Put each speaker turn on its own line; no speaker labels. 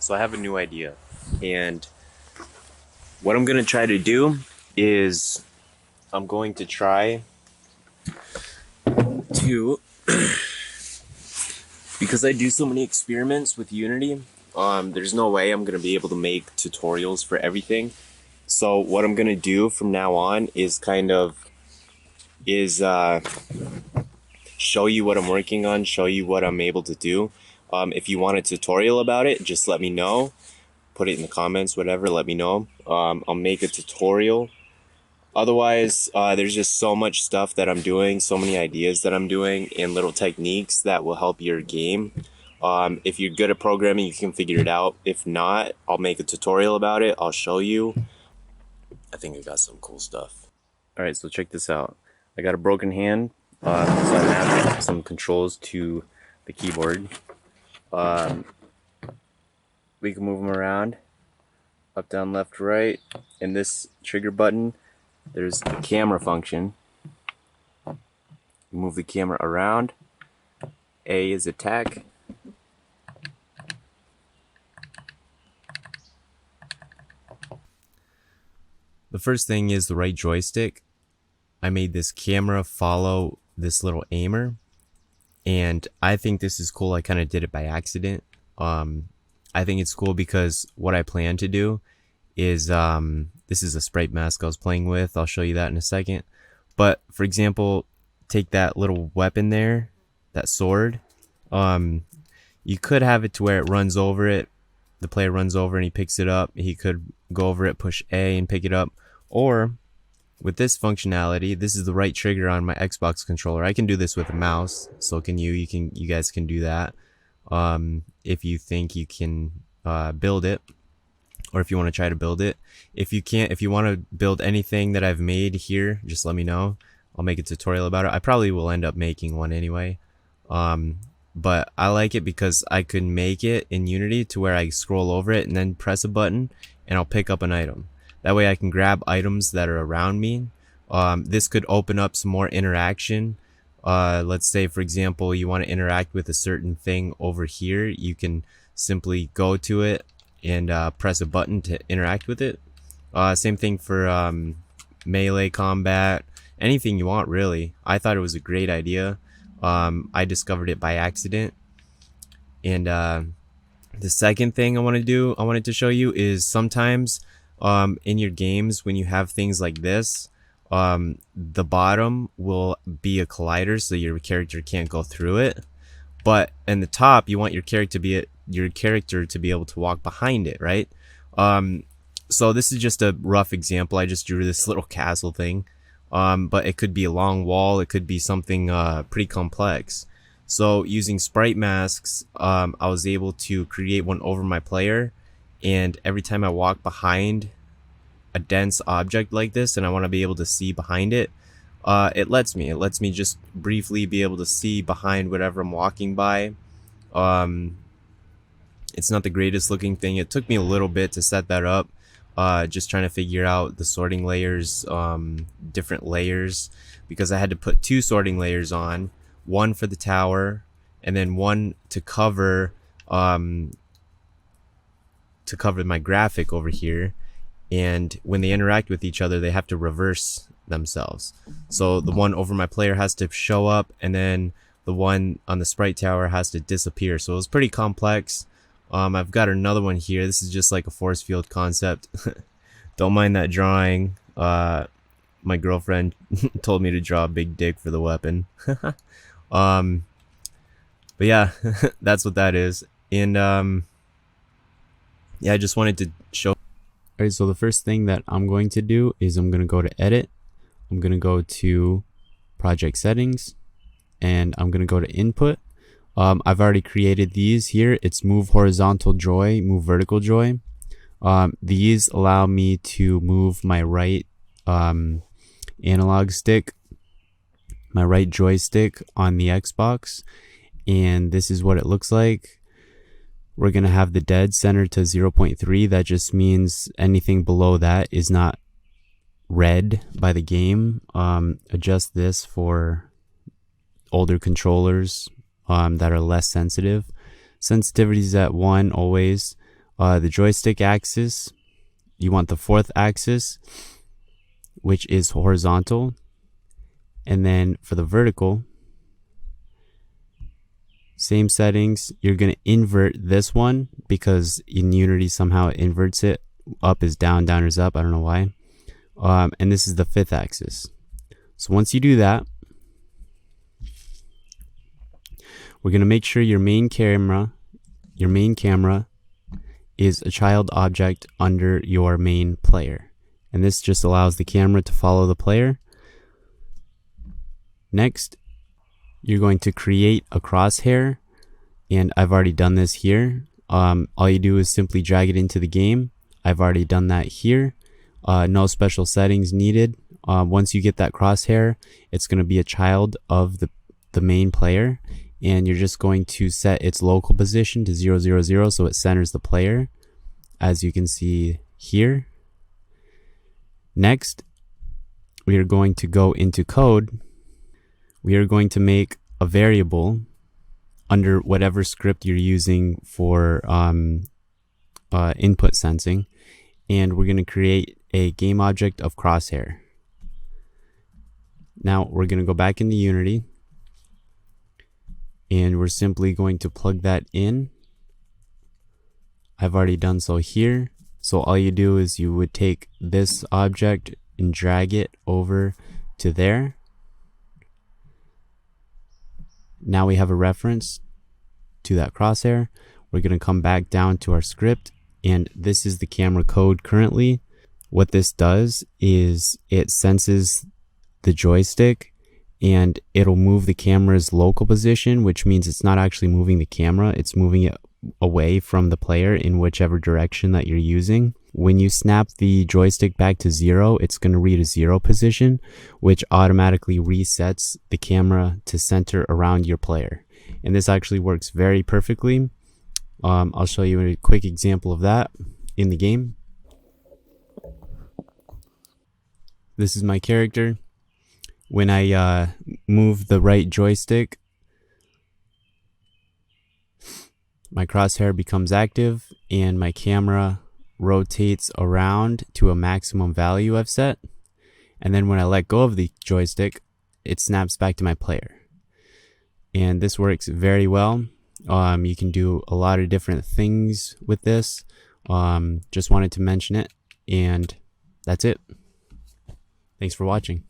So I have a new idea, and what I'm gonna try to do is I'm going to try to because I do so many experiments with Unity. There's no way I'm gonna be able to make tutorials for everything. So what I'm gonna do from now on is show you what I'm working on, show you what I'm able to do. If you want a tutorial about it, just let me know. Put it in the comments, whatever. Let me know. I'll make a tutorial. Otherwise, there's just so much stuff that I'm doing, so many ideas that I'm doing, and little techniques that will help your game. If you're good at programming, you can figure it out. If not, I'll make a tutorial about it. I'll show you. I think I got some cool stuff. Alright, so check this out. I got a broken hand, so I mapped some controls to the keyboard. We can move them around, up, down, left, right. In this trigger button, there's the camera function. You move the camera around. A is attack. The first thing is the right joystick. I made this camera follow this little aimer, and I think this is cool. I kind of did it by accident. I think it's cool because what I plan to do is this is a Sprite mask I was playing with. I'll show you that in a second. But for example, take that little weapon there, that sword. You could have it to where it runs over it. The player runs over and he picks it up. He could go over it, push A and pick it up. Or with this functionality, this is the right trigger on my Xbox controller. I can do this with a mouse. So can you. You guys can do that. If you think you can build it, or if you want to try to build it. If you can't, if you want to build anything that I've made here, just let me know. I'll make a tutorial about it. I probably will end up making one anyway. But I like it because I could make it in Unity to where I scroll over it and then press a button and I'll pick up an item. That way I can grab items that are around me. This could open up some more interaction. Let's say, for example, you want to interact with a certain thing over here. You can simply go to it and press a button to interact with it. Same thing for melee combat, anything you want really. I thought it was a great idea. I discovered it by accident. And the second thing I wanted to show you is sometimes in your games when you have things like this, the bottom will be a collider so your character can't go through it, but in the top you want your character to be able to walk behind it, right? So this is just a rough example. I just drew this little castle thing, but it could be a long wall, it could be something pretty complex. So using sprite masks, I was able to create one over my player, and every time I walk behind a dense object like this and I want to be able to see behind it, it lets me just briefly be able to see behind whatever I'm walking by. It's not the greatest looking thing. It took me a little bit to set that up, just trying to figure out the sorting layers, different layers, because I had to put two sorting layers on, one for the tower and then one to cover my graphic over here. And when they interact with each other, they have to reverse themselves. So the one over my player has to show up, and then the one on the sprite tower has to disappear. So it was pretty complex. I've got another one here. This is just like a force field concept. Don't mind that drawing. My girlfriend told me to draw a big dick for the weapon. But yeah, that's what that is. And yeah, I just wanted to show. Alright, so the first thing that I'm going to do is I'm going to go to edit. I'm going to go to project settings, and I'm going to go to input. I've already created these here. It's move horizontal joy, move vertical joy. These allow me to move my right analog stick, my right joystick on the Xbox, and this is what it looks like. We're going to have the dead center to 0.3. That just means anything below that is not read by the game. Adjust this for older controllers that are less sensitive. Sensitivity is at 1 always. The joystick axis, you want the fourth axis, which is horizontal. And then for the vertical, same settings. You're going to invert this one because in Unity somehow it inverts it. Up is down, down is up. I don't know why. And this is the fifth axis. So once you do that, we're going to make sure your main camera is a child object under your main player. And this just allows the camera to follow the player. Next, you're going to create a crosshair, and I've already done this here. All you do is simply drag it into the game. I've already done that here. No special settings needed. Once you get that crosshair, it's going to be a child of the main player, and you're just going to set its local position to 0, 0, 0 so it centers the player, as you can see here. Next, we are going to go into code. We are going to make a variable under whatever script you're using for input sensing, and we're going to create a game object of crosshair. Now we're going to go back into Unity, and we're simply going to plug that in. I've already done so here. So all you do is you would take this object and drag it over to there. Now we have a reference to that crosshair. We're going to come back down to our script, and this is the camera code currently. What this does is it senses the joystick and it'll move the camera's local position, which means it's not actually moving the camera, it's moving it away from the player in whichever direction that you're using. When you snap the joystick back to 0, it's going to read a 0 position, which automatically resets the camera to center around your player. And this actually works very perfectly. I'll show you a quick example of that in the game. This is my character. When I move the right joystick, my crosshair becomes active and my camera rotates around to a maximum value I've set. And then when I let go of the joystick, it snaps back to my player. And this works very well. You can do a lot of different things with this. Just wanted to mention it, and that's it. Thanks for watching.